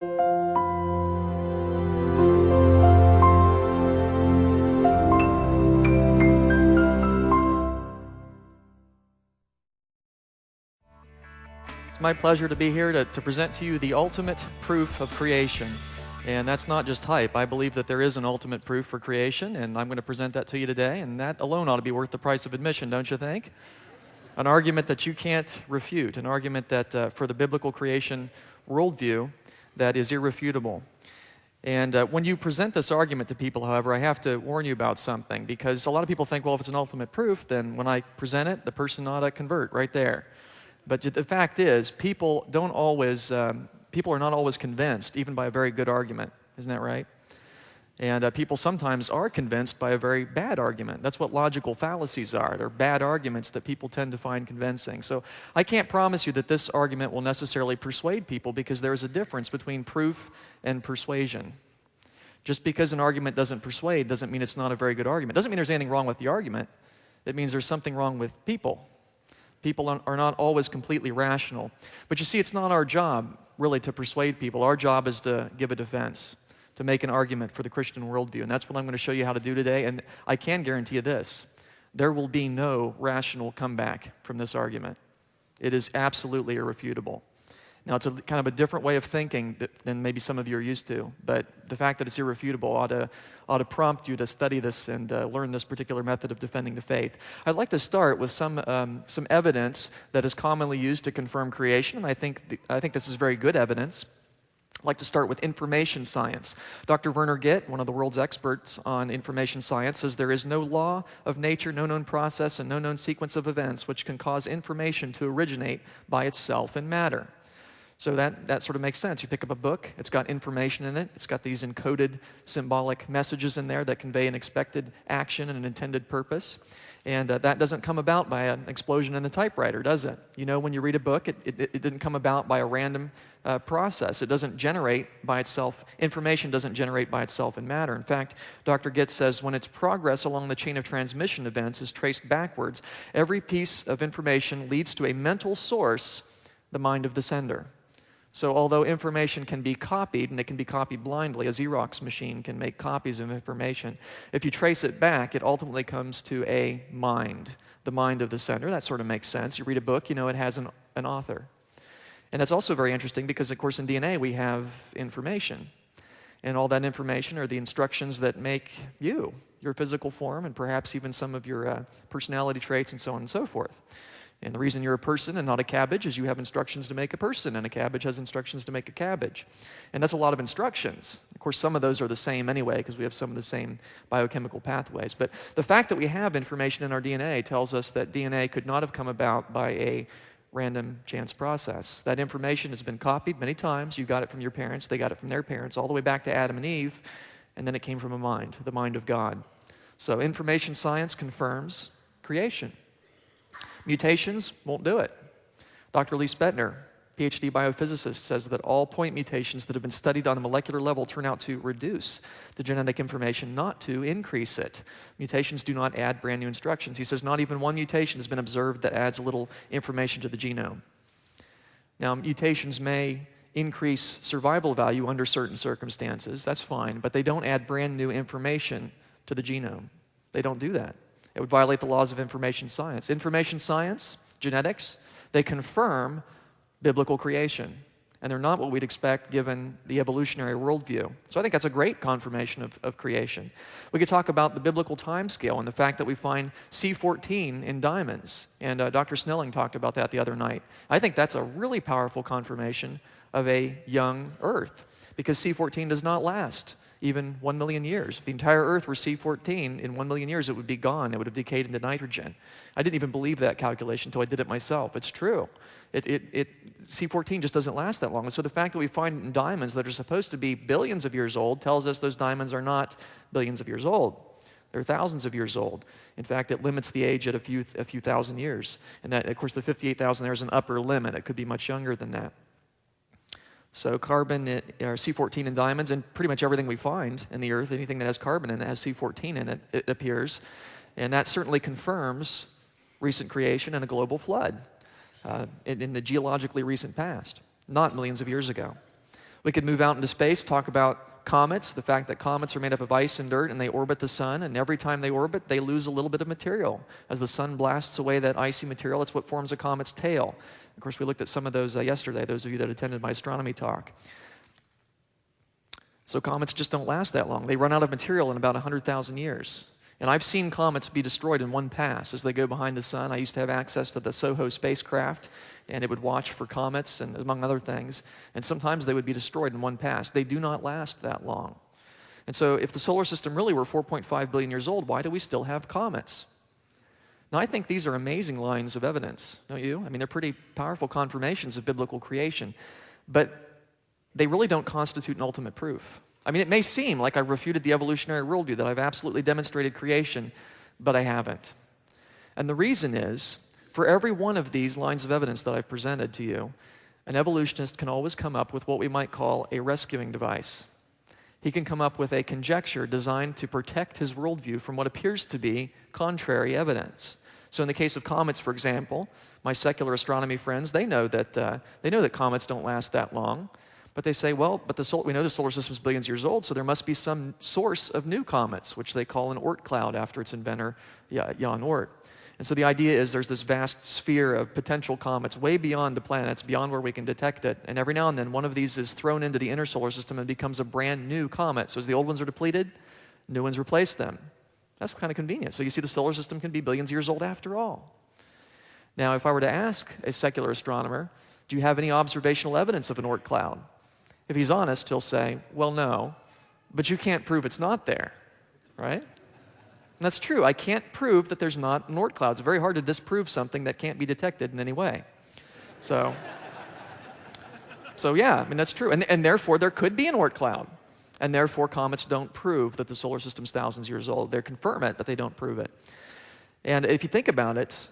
It's my pleasure to be here to present to you the ultimate proof of creation. And that's not just hype. I believe that there is an ultimate proof for creation, and I'm going to present that to you today, and that alone ought to be worth the price of admission, don't you think? An argument that you can't refute, an argument that for the biblical creation worldview that is irrefutable. And when you present this argument to people, however, I have to warn you about something, because a lot of people think, well, if it's an ultimate proof, then when I present it, the person ought to convert right there. But the fact is, people are not always convinced, even by a very good argument. Isn't that right? And people sometimes are convinced by a very bad argument. That's what logical fallacies are. They're bad arguments that people tend to find convincing. So I can't promise you that this argument will necessarily persuade people, because there is a difference between proof and persuasion. Just because an argument doesn't persuade doesn't mean it's not a very good argument. It doesn't mean there's anything wrong with the argument. It means there's something wrong with people. People are not always completely rational. But you see, it's not our job, really, to persuade people. Our job is to give a defense, to make an argument for the Christian worldview. And that's what I'm going to show you how to do today. And I can guarantee you this: there will be no rational comeback from this argument. It is absolutely irrefutable. Now, it's kind of a different way of thinking than maybe some of you are used to, but the fact that it's irrefutable ought to prompt you to study this and learn this particular method of defending the faith. I'd like to start with some evidence that is commonly used to confirm creation, and I think this is very good evidence. I'd like to start with information science. Dr. Werner Gitt, one of the world's experts on information science, says there is no law of nature, no known process, and no known sequence of events which can cause information to originate by itself in matter. So that sort of makes sense. You pick up a book, it's got information in it, it's got these encoded symbolic messages in there that convey an expected action and an intended purpose. And that doesn't come about by an explosion in a typewriter, does it? You know, when you read a book, it didn't come about by a random process. It doesn't generate by itself. Information doesn't generate by itself in matter. In fact, Dr. Gitt says when its progress along the chain of transmission events is traced backwards, every piece of information leads to a mental source, the mind of the sender. So although information can be copied, and it can be copied blindly, a Xerox machine can make copies of information, if you trace it back, it ultimately comes to a mind, the mind of the sender. That sort of makes sense. You read a book, you know it has an author. And that's also very interesting because, of course, in DNA we have information. And all that information are the instructions that make you, your physical form, and perhaps even some of your personality traits and so on and so forth. And the reason you're a person and not a cabbage is you have instructions to make a person, and a cabbage has instructions to make a cabbage. And that's a lot of instructions. Of course, some of those are the same anyway, because we have some of the same biochemical pathways. But the fact that we have information in our DNA tells us that DNA could not have come about by a random chance process. That information has been copied many times. You got it from your parents, they got it from their parents, all the way back to Adam and Eve, and then it came from a mind, the mind of God. So information science confirms creation. Mutations won't do it. Dr. Lisle, PhD biophysicist, says that all point mutations that have been studied on a molecular level turn out to reduce the genetic information, not to increase it. Mutations do not add brand new instructions. He says not even one mutation has been observed that adds a little information to the genome. Now, mutations may increase survival value under certain circumstances. That's fine, but they don't add brand new information to the genome. They don't do that. It would violate the laws of information science. Information science, genetics, they confirm biblical creation. And they're not what we'd expect given the evolutionary worldview. So I think that's a great confirmation of creation. We could talk about the biblical time scale and the fact that we find C14 in diamonds. And Dr. Snelling talked about that the other night. I think that's a really powerful confirmation of a young Earth, because C14 does not last even 1 million years. If the entire Earth were C14, in 1 million years it would be gone. It would have decayed into nitrogen. I didn't even believe that calculation until I did it myself. It's true. C14 just doesn't last that long. And so the fact that we find in diamonds that are supposed to be billions of years old tells us those diamonds are not billions of years old. They're thousands of years old. In fact, it limits the age at a few thousand years. And that, of course, the 58,000 there is an upper limit. It could be much younger than that. So carbon, or C14 in diamonds, and pretty much everything we find in the earth, anything that has carbon in it has C14 in it, it appears. And that certainly confirms recent creation and a global flood in the geologically recent past, not millions of years ago. We could move out into space, talk about comets, the fact that comets are made up of ice and dirt and they orbit the sun, and every time they orbit, they lose a little bit of material. As the sun blasts away that icy material, it's what forms a comet's tail. Of course, we looked at some of those yesterday, those of you that attended my astronomy talk. So comets just don't last that long. They run out of material in about 100,000 years. And I've seen comets be destroyed in one pass as they go behind the sun. I used to have access to the SOHO spacecraft, and it would watch for comets, and among other things. And sometimes they would be destroyed in one pass. They do not last that long. And so if the solar system really were 4.5 billion years old, why do we still have comets? Now, I think these are amazing lines of evidence, don't you? I mean, they're pretty powerful confirmations of biblical creation. But they really don't constitute an ultimate proof. I mean, it may seem like I've refuted the evolutionary worldview, that I've absolutely demonstrated creation, but I haven't. And the reason is, for every one of these lines of evidence that I've presented to you, an evolutionist can always come up with what we might call a rescuing device. He can come up with a conjecture designed to protect his worldview from what appears to be contrary evidence. So in the case of comets, for example, my secular astronomy friends, they know that comets don't last that long. But they say, well, we know the solar system is billions of years old, so there must be some source of new comets, which they call an Oort cloud after its inventor, Jan Oort. And so the idea is there's this vast sphere of potential comets way beyond the planets, beyond where we can detect it. And every now and then, one of these is thrown into the inner solar system and becomes a brand new comet. So as the old ones are depleted, new ones replace them. That's kind of convenient. So you see the solar system can be billions of years old after all. Now, if I were to ask a secular astronomer, do you have any observational evidence of an Oort cloud? If he's honest, he'll say, well, no, but you can't prove it's not there, right? And that's true. I can't prove that there's not an Oort cloud. It's very hard to disprove something that can't be detected in any way. So yeah, I mean, that's true. And therefore, there could be an Oort cloud. And therefore, comets don't prove that the solar system's thousands of years old. They confirm it, but they don't prove it. And if you think about it,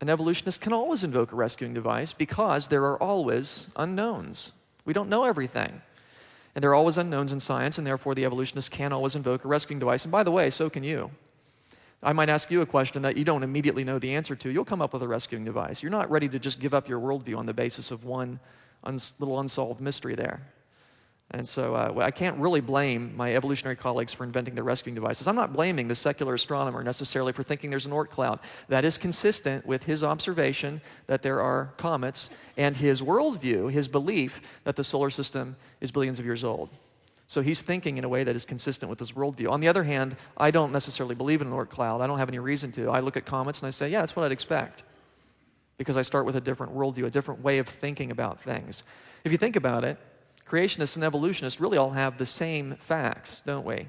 an evolutionist can always invoke a rescuing device because there are always unknowns. We don't know everything. And there are always unknowns in science, and therefore the evolutionist can always invoke a rescuing device. And by the way, so can you. I might ask you a question that you don't immediately know the answer to. You'll come up with a rescuing device. You're not ready to just give up your worldview on the basis of one little unsolved mystery there. And so I can't really blame my evolutionary colleagues for inventing their rescuing devices. I'm not blaming the secular astronomer necessarily for thinking there's an Oort cloud. That is consistent with his observation that there are comets and his worldview, his belief that the solar system is billions of years old. So he's thinking in a way that is consistent with his worldview. On the other hand, I don't necessarily believe in an Oort cloud. I don't have any reason to. I look at comets and I say, yeah, that's what I'd expect. Because I start with a different worldview, a different way of thinking about things. If you think about it, creationists and evolutionists really all have the same facts, don't we?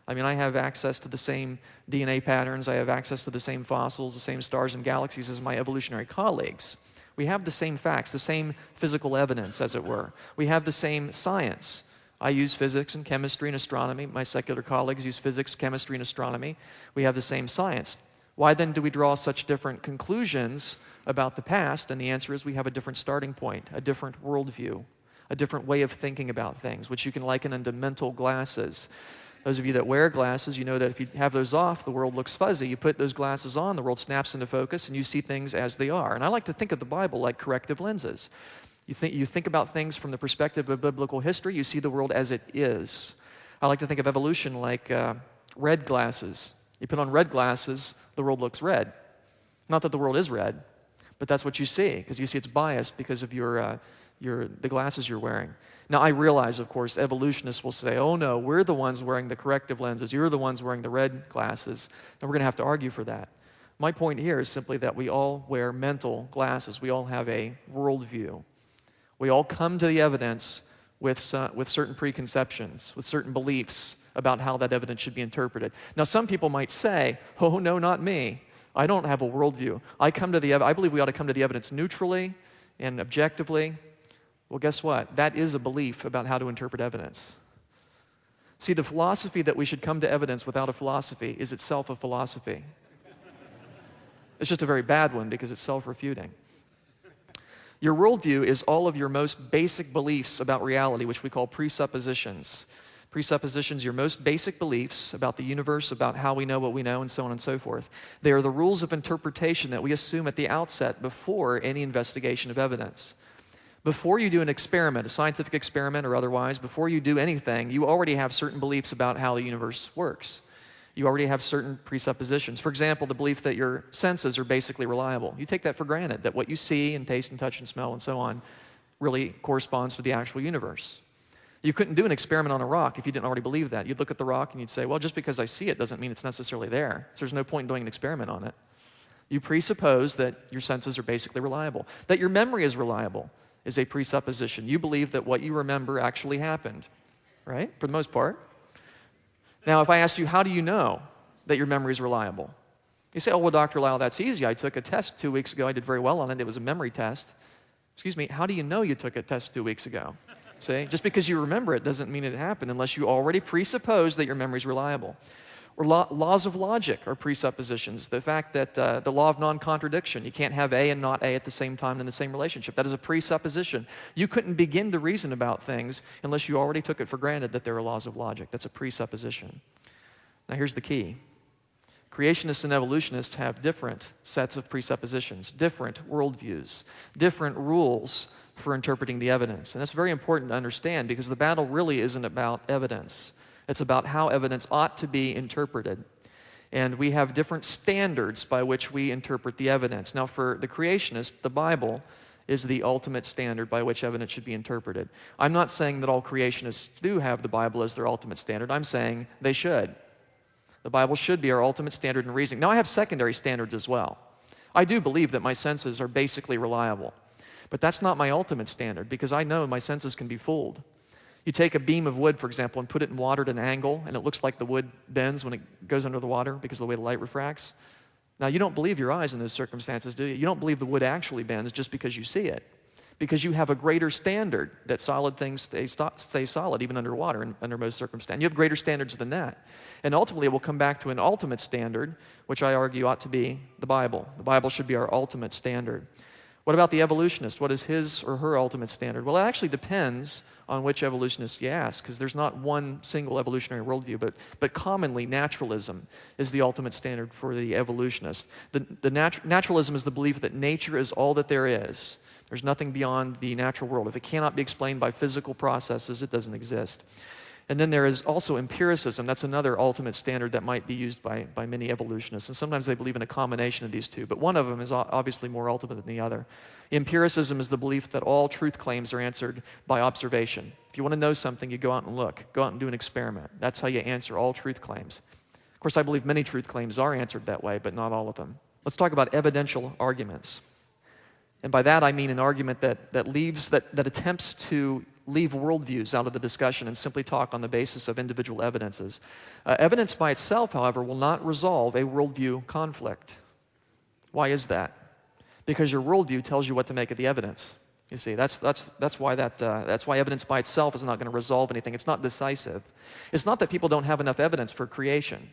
I mean, I have access to the same DNA patterns, I have access to the same fossils, the same stars and galaxies as my evolutionary colleagues. We have the same facts, the same physical evidence, as it were. We have the same science. I use physics and chemistry and astronomy. My secular colleagues use physics, chemistry, and astronomy. We have the same science. Why then do we draw such different conclusions about the past? And the answer is we have a different starting point, a different worldview, a different way of thinking about things, which you can liken unto mental glasses. Those of you that wear glasses, you know that if you have those off, the world looks fuzzy. You put those glasses on, the world snaps into focus, and you see things as they are. And I like to think of the Bible like corrective lenses. You think about things from the perspective of biblical history, you see the world as it is. I like to think of evolution like red glasses. You put on red glasses, the world looks red. Not that the world is red, but that's what you see, because you see it's biased because of the glasses you're wearing. Now, I realize, of course, evolutionists will say, oh no, we're the ones wearing the corrective lenses, you're the ones wearing the red glasses, and we're going to have to argue for that. My point here is simply that we all wear mental glasses. We all have a worldview. We all come to the evidence with certain preconceptions, with certain beliefs about how that evidence should be interpreted. Now, some people might say, oh no, not me. I don't have a worldview. I believe we ought to come to the evidence neutrally and objectively. Well, guess what? That is a belief about how to interpret evidence. See, the philosophy that we should come to evidence without a philosophy is itself a philosophy. It's just a very bad one because it's self-refuting. Your worldview is all of your most basic beliefs about reality, which we call presuppositions. Presuppositions, your most basic beliefs about the universe, about how we know what we know, and so on and so forth. They are the rules of interpretation that we assume at the outset before any investigation of evidence. Before you do an experiment, a scientific experiment or otherwise, before you do anything, you already have certain beliefs about how the universe works. You already have certain presuppositions. For example, the belief that your senses are basically reliable. You take that for granted, that what you see and taste and touch and smell and so on really corresponds to the actual universe. You couldn't do an experiment on a rock if you didn't already believe that. You'd look at the rock and you'd say, well, just because I see it doesn't mean it's necessarily there. So there's no point in doing an experiment on it. You presuppose that your senses are basically reliable. That your memory is reliable is a presupposition. You believe that what you remember actually happened, right? For the most part. Now, if I asked you, how do you know that your memory is reliable? You say, oh, well, Dr. Lisle, that's easy. I took a test 2 weeks ago. I did very well on it. It was a memory test. Excuse me, how do you know you took a test 2 weeks ago? See, just because you remember it doesn't mean it happened unless you already presuppose that your memory is reliable. Or laws of logic are presuppositions. The fact that the law of non-contradiction, you can't have A and not A at the same time in the same relationship. That is a presupposition. You couldn't begin to reason about things unless you already took it for granted that there are laws of logic. That's a presupposition. Now here's the key. Creationists and evolutionists have different sets of presuppositions, different worldviews, different rules for interpreting the evidence. And that's very important to understand because the battle really isn't about evidence. It's about how evidence ought to be interpreted. And we have different standards by which we interpret the evidence. Now, for the creationist, the Bible is the ultimate standard by which evidence should be interpreted. I'm not saying that all creationists do have the Bible as their ultimate standard. I'm saying they should. The Bible should be our ultimate standard in reasoning. Now, I have secondary standards as well. I do believe that my senses are basically reliable. But that's not my ultimate standard because I know my senses can be fooled. You take a beam of wood, for example, and put it in water at an angle, and it looks like the wood bends when it goes under the water because of the way the light refracts. Now, you don't believe your eyes in those circumstances, do you? You don't believe the wood actually bends just because you see it, because you have a greater standard that solid things stay solid even underwater and under most circumstances. You have greater standards than that. And ultimately, it will come back to an ultimate standard, which I argue ought to be the Bible. The Bible should be our ultimate standard. What about the evolutionist? What is his or her ultimate standard? Well, it actually depends on which evolutionist you ask, because there's not one single evolutionary worldview, but commonly naturalism is the ultimate standard for the evolutionist. Naturalism is the belief that nature is all that there is. There's nothing beyond the natural world. If it cannot be explained by physical processes, it doesn't exist. And then there is also empiricism. That's another ultimate standard that might be used by many evolutionists. And sometimes they believe in a combination of these two, but one of them is obviously more ultimate than the other. Empiricism is the belief that all truth claims are answered by observation. If you want to know something, you go out and look. Go out and do an experiment. That's how you answer all truth claims. Of course, I believe many truth claims are answered that way, but not all of them. Let's talk about evidential arguments. And by that, I mean an argument that attempts to leave worldviews out of the discussion and simply talk on the basis of individual evidences. Evidence by itself, however, will not resolve a worldview conflict. Why is that? Because your worldview tells you what to make of the evidence. You see, that's why evidence by itself is not going to resolve anything. It's not decisive. It's not that people don't have enough evidence for creation.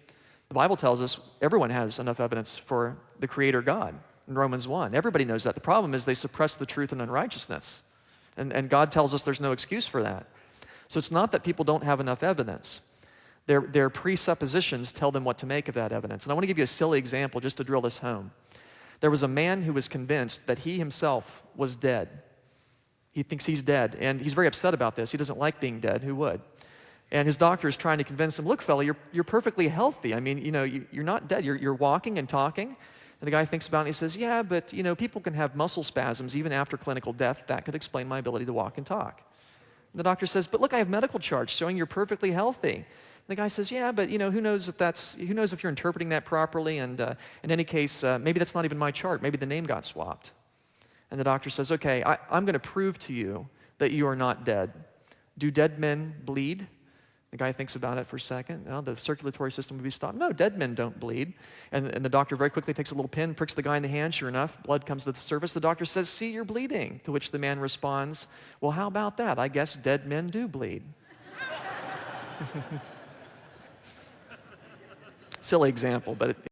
The Bible tells us everyone has enough evidence for the Creator God in Romans 1. Everybody knows that. The problem is they suppress the truth in unrighteousness. And God tells us there's no excuse for that. So it's not that people don't have enough evidence. Their presuppositions tell them what to make of that evidence. And I want to give you a silly example just to drill this home. There was a man who was convinced that he himself was dead. He thinks he's dead, and he's very upset about this. He doesn't like being dead. Who would? And his doctor is trying to convince him, look, fella, you're perfectly healthy. I mean, you're not dead. You're walking and talking. And the guy thinks about it and he says, yeah, but people can have muscle spasms even after clinical death. That could explain my ability to walk and talk. And the doctor says, but look, I have medical charts showing you're perfectly healthy. And the guy says, yeah, but who knows if you're interpreting that properly? And in any case, maybe that's not even my chart. Maybe the name got swapped. And the doctor says, okay, I'm going to prove to you that you are not dead. Do dead men bleed? The guy thinks about it for a second. No, the circulatory system would be stopped. No, dead men don't bleed. And the doctor very quickly takes a little pin, pricks the guy in the hand. Sure enough, blood comes to the surface. The doctor says, see, you're bleeding. To which the man responds, well, how about that? I guess dead men do bleed. Silly example, but